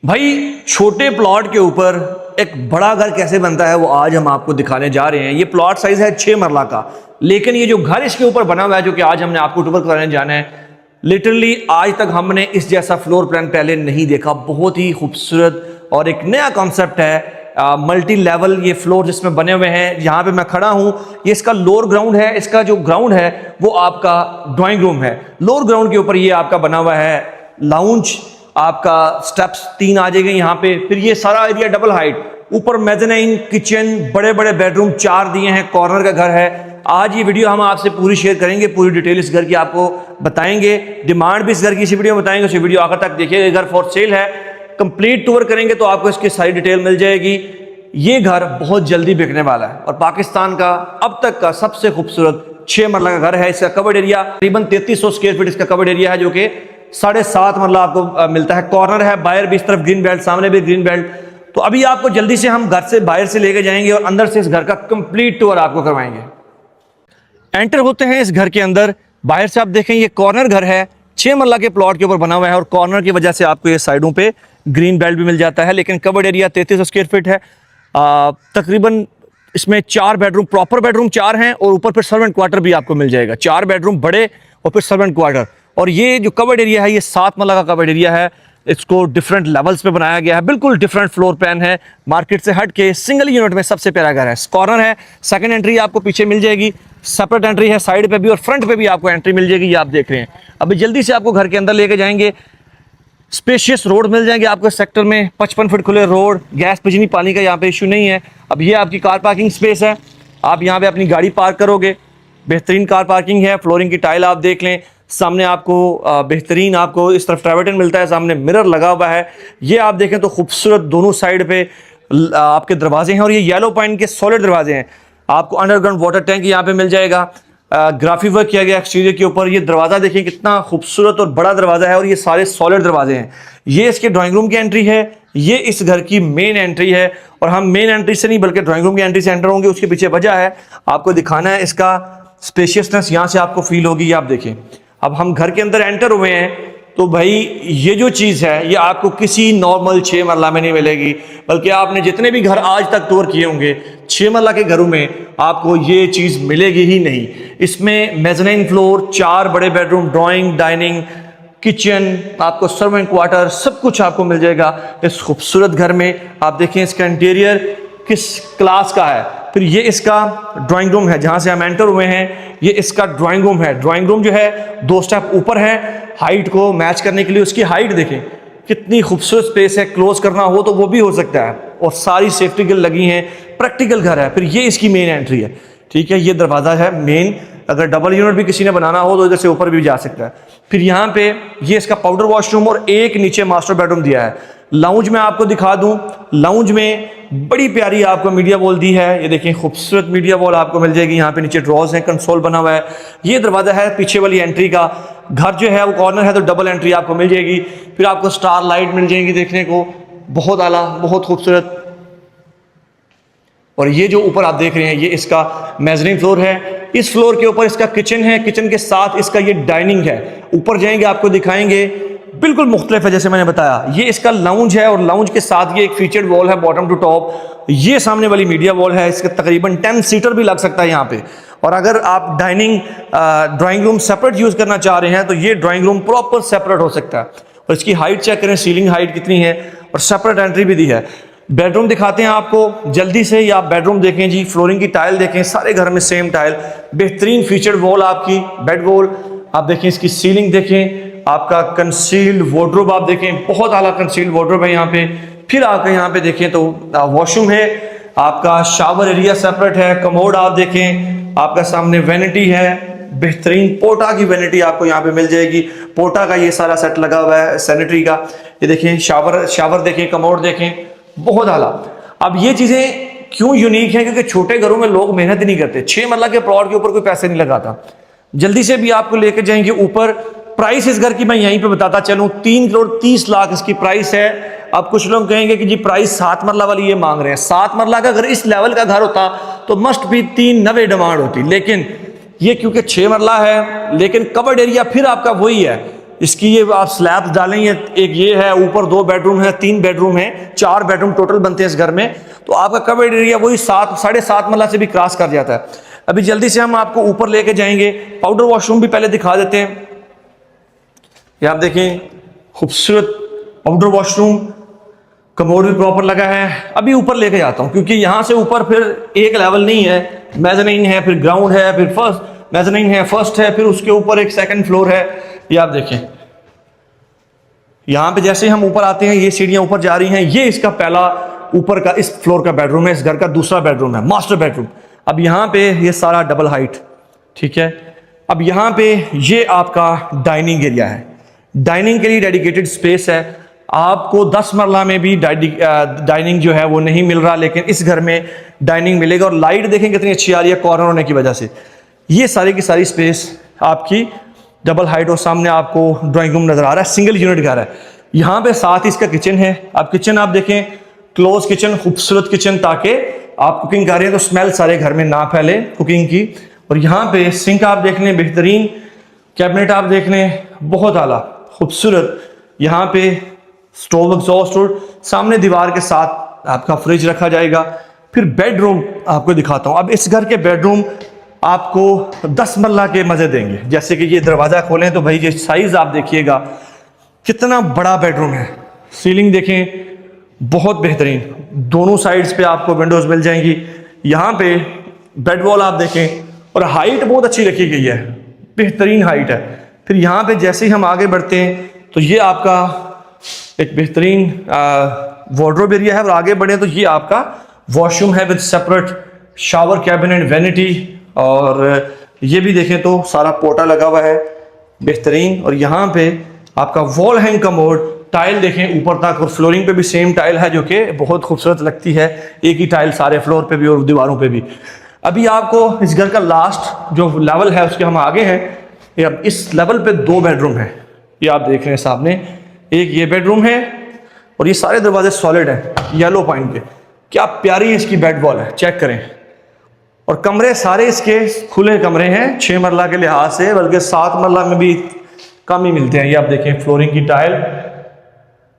भाई छोटे प्लॉट के ऊपर एक बड़ा घर कैसे बनता है वो आज हम आपको दिखाने जा रहे हैं। ये प्लॉट साइज है 6 मरला का, लेकिन ये जो घर इसके ऊपर बना हुआ है जो कि आज हमने आपको टूर कराने जाना है, लिटरली आज तक हमने इस जैसा फ्लोर प्लान पहले नहीं देखा। बहुत ही खूबसूरत और एक नया कॉन्सेप्ट है। मल्टी लेवल ये फ्लोर जिसमें बने हुए हैं। यहाँ पे मैं खड़ा हूँ, ये इसका लोअर ग्राउंड है। इसका जो ग्राउंड है वो आपका ड्राइंग रूम है। लोअर ग्राउंड के ऊपर ये आपका बना हुआ है लाउंज, आपका स्टेप्स 3 आ जाएंगे यहाँ पे। फिर ये सारा एरिया डबल हाइट, ऊपर मेज़ानाइन, किचन, बड़े बड़े बेडरूम 4 दिए हैं। कॉर्नर का घर है। आज ये वीडियो हम आपसे पूरी शेयर करेंगे, पूरी डिटेल इस घर की आपको बताएंगे। डिमांड भी इस घर की इसी वीडियो में बताएंगे, उस वीडियो आखिर तक देखिएगा। घर फॉर सेल है, कंप्लीट टूर करेंगे तो आपको इसकी सारी डिटेल मिल जाएगी। ये घर बहुत जल्दी बिकने वाला है और पाकिस्तान का अब तक का सबसे खूबसूरत 6 मरला का घर है। इसका कवर्ड एरिया तकरीबन 3300 स्क्वायर फीट इसका कवर्ड एरिया है, जो कि 7.5 मरला आपको मिलता है। कॉर्नर है, बाहर भी इस तरफ ग्रीन बेल्ट, सामने भी ग्रीन बेल्ट। तो अभी आपको जल्दी से हम घर से बाहर से लेके जाएंगे और अंदर से इस घर का कंप्लीट टूर आपको करवाएंगे। एंटर होते हैं इस घर के अंदर। बाहर से आप देखें ये कॉर्नर घर है, 6 मरला के प्लॉट के ऊपर बना हुआ है और कॉर्नर की वजह से आपको ये साइडों पे ग्रीन बेल्ट भी मिल जाता है। लेकिन कवर्ड एरिया 3300 स्क्वायर फीट है। तकरीबन इसमें 4 बेडरूम, प्रॉपर बेडरूम 4 हैं और ऊपर फिर सर्वेंट क्वार्टर भी आपको मिल जाएगा। 4 बेडरूम बड़े और फिर सर्वेंट क्वार्टर। और ये जो कवर्ड एरिया है ये 7 मरला का कवर्ड एरिया है। इसको डिफरेंट लेवल्स पे बनाया गया है, बिल्कुल डिफरेंट फ्लोर प्लान है। मार्केट से हट के सिंगल यूनिट में सबसे प्यारा घर है। कॉर्नर है, सेकंड एंट्री आपको पीछे मिल जाएगी, सेपरेट एंट्री है साइड पे भी और फ्रंट पे भी आपको एंट्री मिल जाएगी। ये आप देख रहे हैं। अभी जल्दी से आपको घर के अंदर लेके जाएंगे। स्पेशियस रोड मिल जाएंगे आपको सेक्टर में, 55 फीट खुले रोड, गैस बिजली पानी का यहाँ पे इशू नहीं है। अब ये आपकी कार पार्किंग स्पेस है, आप यहाँ पे अपनी गाड़ी पार्क करोगे। बेहतरीन कार पार्किंग है, फ्लोरिंग की टाइल आप देख लें। सामने आपको बेहतरीन आपको इस तरफ ट्रैवर्टन मिलता है, सामने मिरर लगा हुआ है। ये आप देखें तो खूबसूरत दोनों साइड पे आपके दरवाजे हैं और ये येलो पॉइंट के सॉलिड दरवाजे हैं। आपको अंडरग्राउंड वाटर टैंक यहाँ पे मिल जाएगा। ग्राफिक वर्क किया गया एक्सटीरियर के ऊपर। ये दरवाज़ा देखिए कितना खूबसूरत और बड़ा दरवाज़ा है और ये सारे सॉलिड दरवाजे हैं। ये इसके ड्राइंग रूम की एंट्री है, ये इस घर की मेन एंट्री है। और हम मेन एंट्री से नहीं बल्कि ड्राइंग रूम की एंट्री से एंटर होंगे। उसके पीछे वजह है, आपको दिखाना है इसका स्पेशियसनेस यहाँ से आपको फील होगी। ये आप देखें। अब हम घर के अंदर एंटर हुए हैं तो भाई ये जो चीज़ है ये आपको किसी नॉर्मल 6 मरला में नहीं मिलेगी, बल्कि आपने जितने भी घर आज तक टूर किए होंगे 6 मरला के घरों में आपको ये चीज़ मिलेगी ही नहीं। इसमें मेज़ानाइन फ्लोर, 4 बड़े बेडरूम, ड्राइंग, डाइनिंग, किचन, आपको सर्वेंट क्वार्टर, सब कुछ आपको मिल जाएगा इस खूबसूरत घर में। आप देखें इसका इंटीरियर किस क्लास का है। फिर ये इसका ड्राइंग रूम है जहाँ से हम एंटर हुए हैं। ये इसका ड्राइंग रूम है। ड्राइंग रूम जो है 2 स्टेप ऊपर है, हाइट को मैच करने के लिए। उसकी हाइट देखें कितनी खूबसूरत स्पेस है। क्लोज करना हो तो वो भी हो सकता है और सारी सेफ्टी गिल लगी हैं। प्रैक्टिकल घर है। फिर ये इसकी मेन एंट्री है, ठीक है। ये दरवाज़ा है मेन। अगर डबल यूनिट भी किसी ने बनाना हो तो इधर से ऊपर भी जा सकता है। फिर यहाँ पे ये इसका पाउडर वॉशरूम और एक नीचे मास्टर बेडरूम दिया है। लाउंज में आपको दिखा दूं, लाउंज में बड़ी प्यारी आपको मीडिया वॉल दी है। ये देखें खूबसूरत मीडिया वॉल आपको मिल जाएगी। यहाँ पे नीचे ड्रॉज है, कंसोल बना हुआ है। ये दरवाज़ा है पीछे वाली एंट्री का। घर जो है वो कॉर्नर है तो डबल एंट्री आपको मिल जाएगी। फिर आपको स्टार लाइट मिल जाएंगी देखने को, बहुत आला, बहुत खूबसूरत। और ये जो ऊपर आप देख रहे हैं ये इसका मेज़ानाइन फ्लोर है। इस फ्लोर के ऊपर इसका किचन है, किचन के साथ इसका ये डाइनिंग है। ऊपर जाएंगे आपको दिखाएंगे, बिल्कुल मुख्तलिफ है जैसे मैंने बताया। ये इसका लाउंज है और लाउंज के साथ ये एक फीचर्ड वॉल है बॉटम टू टॉप। ये सामने वाली मीडिया वॉल है। इसका तकरीबन 10 सीटर भी लग सकता है यहाँ पे। और अगर आप ड्राइंग रूम सेपरेट यूज करना चाह रहे हैं तो ये ड्राइंग रूम प्रॉपर सेपरेट हो सकता है। और इसकी हाइट चेक करें, सीलिंग हाइट कितनी है और सेपरेट एंट्री भी दी है। बेडरूम दिखाते हैं आपको जल्दी से। या आप बेडरूम देखें जी, फ्लोरिंग की टाइल देखें, सारे घर में सेम टाइल, बेहतरीन फीचर्ड वॉल आपकी बेड वॉल। आप देखें इसकी सीलिंग देखें, आपका कंसील्ड वार्डरोब आप देखें, बहुत आला कंसील्ड वार्डरोब है यहाँ पे। फिर आकर यहाँ पे देखें तो वॉशरूम है, आपका शावर एरिया सेपरेट है। कमोड आप देखें, आपका सामने वैनिटी है, बेहतरीन पोटा की वैनिटी आपको यहाँ पे मिल जाएगी। पोटा का ये सारा सेट लगा हुआ है सैनिटरी का। ये देखें शावर देखें, कमोड देखें, बहुत आला। अब ये चीज़ें क्यों यूनिक है? क्योंकि छोटे घरों में लोग मेहनत ही नहीं करते। 6 मरला के प्लॉट के ऊपर कोई पैसे नहीं लगाता। जल्दी से भी आपको लेकर जाएंगे ऊपर। प्राइस इस घर की मैं यहीं पे बताता चलूं, 3 करोड़ 30 लाख इसकी प्राइस है। अब कुछ लोग कहेंगे कि जी प्राइस 7 मरला वाली ये मांग रहे हैं। 7 मरला का अगर इस लेवल का घर होता तो मस्ट भी 390 डिमांड होती। लेकिन ये क्योंकि 6 मरला है, लेकिन कवर्ड एरिया फिर आपका वही है। इसकी ये आप स्लैब डालेंगे, एक ये है, ऊपर 2 बेडरूम है, 3 बेडरूम है, 4 बेडरूम टोटल बनते हैं इस घर में। तो आपका कवर्ड एरिया वही 7-7.5 मरला से भी क्रॉस कर जाता है। अभी जल्दी से हम आपको ऊपर लेके जाएंगे, पाउडर वॉशरूम भी पहले दिखा देते हैं। ये आप देखें, खूबसूरत पाउडर वॉशरूम, कमोड भी प्रॉपर लगा है। अभी ऊपर लेके जाता हूँ क्योंकि यहाँ से ऊपर फिर एक लेवल नहीं है, मेज़ानीन है, फिर ग्राउंड है, फिर फर्स्ट मेज़ानीन है, फर्स्ट है, फिर उसके ऊपर एक सेकंड फ्लोर है। ये आप देखें, यहाँ पे जैसे हम ऊपर आते हैं, ये सीढ़ियाँ ऊपर जा रही हैं। ये इसका पहला ऊपर का इस फ्लोर का बेडरूम है, इस घर का दूसरा बेडरूम है, मास्टर बेडरूम। अब यहाँ पे ये सारा डबल हाइट, ठीक है। अब यहाँ पे ये आपका डाइनिंग एरिया है, डाइनिंग के लिए डेडिकेटेड स्पेस है। आपको 10 मरला में भी डाइनिंग जो है वो नहीं मिल रहा, लेकिन इस घर में डाइनिंग मिलेगा। और लाइट देखें कितनी अच्छी आ रही है कॉर्नर होने की वजह से। ये सारी की सारी स्पेस आपकी डबल हाइट, और सामने आपको ड्राइंग रूम नजर आ रहा है। सिंगल यूनिट घर है। यहाँ पे साथ ही इसका किचन है। आप किचन आप देखें, क्लोज किचन, खूबसूरत किचन, ताकि आप कुकिंग कर रहे हैं तो स्मेल सारे घर में ना फैले कुकिंग की। और यहाँ पे सिंक आप देख लें, बेहतरीन कैबिनेट आप देख लें, बहुत आला खूबसूरत। यहाँ पे स्टोव, एग्जॉस्ट, सामने दीवार के साथ आपका फ्रिज रखा जाएगा। फिर बेडरूम आपको दिखाता हूँ। अब इस घर के बेडरूम आपको 10 मरला के मजे देंगे। जैसे कि ये दरवाजा खोलें तो भाई ये साइज आप देखिएगा कितना बड़ा बेडरूम है। सीलिंग देखें, बहुत बेहतरीन, दोनों साइड्स पे आपको विंडोज मिल जाएंगी। यहाँ पे बेड वॉल आप देखें, और हाइट बहुत अच्छी रखी गई है, बेहतरीन हाइट है। फिर यहाँ पे जैसे ही हम आगे बढ़ते हैं तो ये आपका एक बेहतरीन वार्डरोब एरिया है। और आगे बढ़े तो ये आपका वॉशरूम है with separate shower cabin and vanity. और ये भी देखें तो सारा पोटा लगा हुआ है, बेहतरीन। और यहाँ पे आपका वॉल हैंग कमोड, टाइल देखें ऊपर तक, और फ्लोरिंग पे भी सेम टाइल है जो कि बहुत खूबसूरत लगती है। एक ही टाइल सारे फ्लोर पे भी और दीवारों पे भी। अभी आपको इस घर का लास्ट जो लेवल है उसके हम आगे हैं। ये अब इस लेवल पे 2 बेडरूम है, ये आप देख रहे हैं सामने। एक ये बेडरूम है, और ये सारे दरवाजे सॉलिड हैं येलो पॉइंट के। क्या प्यारी इसकी बेड वॉल है, चेक करें। और कमरे सारे इसके खुले कमरे हैं 6 मरला के लिहाज से, बल्कि 7 मरला में भी कम ही मिलते हैं। ये आप देखें, फ्लोरिंग की टाइल,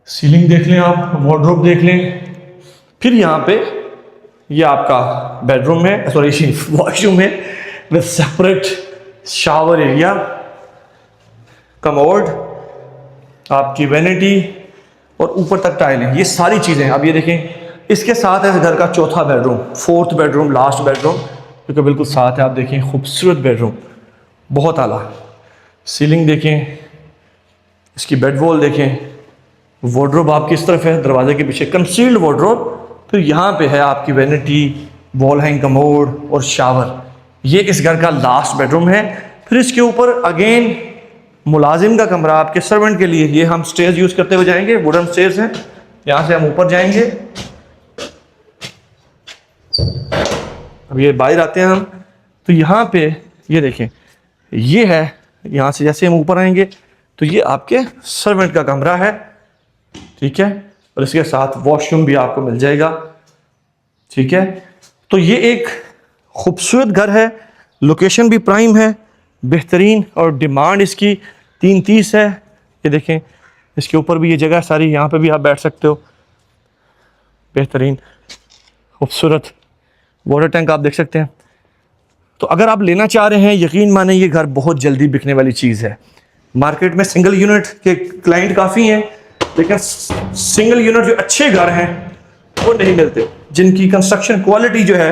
सीलिंग देख लें आप, वार्डरोब देख लें। फिर यहाँ पे ये आपका बेडरूम है, सॉरी वॉशरूम है with separate shower area, commode, आपकी वैनिटी, और ऊपर तक टाइल है। ये सारी चीज़ें अब ये देखें। इसके साथ है इस घर का चौथा bedroom, 4th bedroom, last bedroom, क्योंकि बिल्कुल साथ है। आप देखें, खूबसूरत बेडरूम, बहुत आला। सीलिंग देखें, इसकी बेड वॉल देखें, वार्डरोब आपकी इस तरफ है, दरवाजे के पीछे कंसील्ड वार्डरोब। फिर यहाँ पे है आपकी वैनिटी, वॉल हैंग कमोड और शावर। ये इस घर का लास्ट बेडरूम है। फिर इसके ऊपर अगेन मुलाजिम का कमरा आपके सर्वेंट के लिए। ये हम स्टेयर्स यूज करते हुए जाएंगे, वुडन स्टेयर्स हैं, यहाँ से हम ऊपर जाएंगे। अब ये बाहर आते हैं हम, तो यहाँ पे ये देखें, ये है, यहाँ से जैसे हम ऊपर आएंगे तो ये आपके सर्वेंट का कमरा है, ठीक है। और इसके साथ वॉशरूम भी आपको मिल जाएगा, ठीक है। तो ये एक खूबसूरत घर है, लोकेशन भी प्राइम है, बेहतरीन, और डिमांड इसकी 330 है। ये देखें, इसके ऊपर भी ये जगह सारी, यहाँ पे भी आप बैठ सकते हो, बेहतरीन खूबसूरत। वाटर टैंक आप देख सकते हैं। तो अगर आप लेना चाह रहे हैं, यकीन माने ये घर बहुत जल्दी बिकने वाली चीज़ है। मार्केट में सिंगल यूनिट के क्लाइंट काफ़ी हैं, लेकिन सिंगल यूनिट जो अच्छे घर हैं वो नहीं मिलते, जिनकी कंस्ट्रक्शन क्वालिटी जो है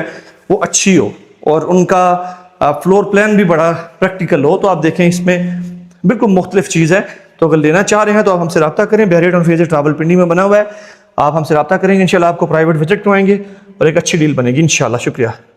वो अच्छी हो और उनका फ्लोर प्लान भी बड़ा प्रैक्टिकल हो। तो आप देखें, इसमें बिल्कुल मुख्तलिफ चीज़ है। तो अगर लेना चाह रहे हैं तो आप हमसे रब्ता करें। बहरिया टाउन फेज रावलपिंडी में बना हुआ है, आप हमसे रब्ता करेंगे, इंशाल्लाह आपको प्राइवेट विजिट करवाएंगे और एक अच्छी डील बनेगी इंशाल्लाह। शुक्रिया।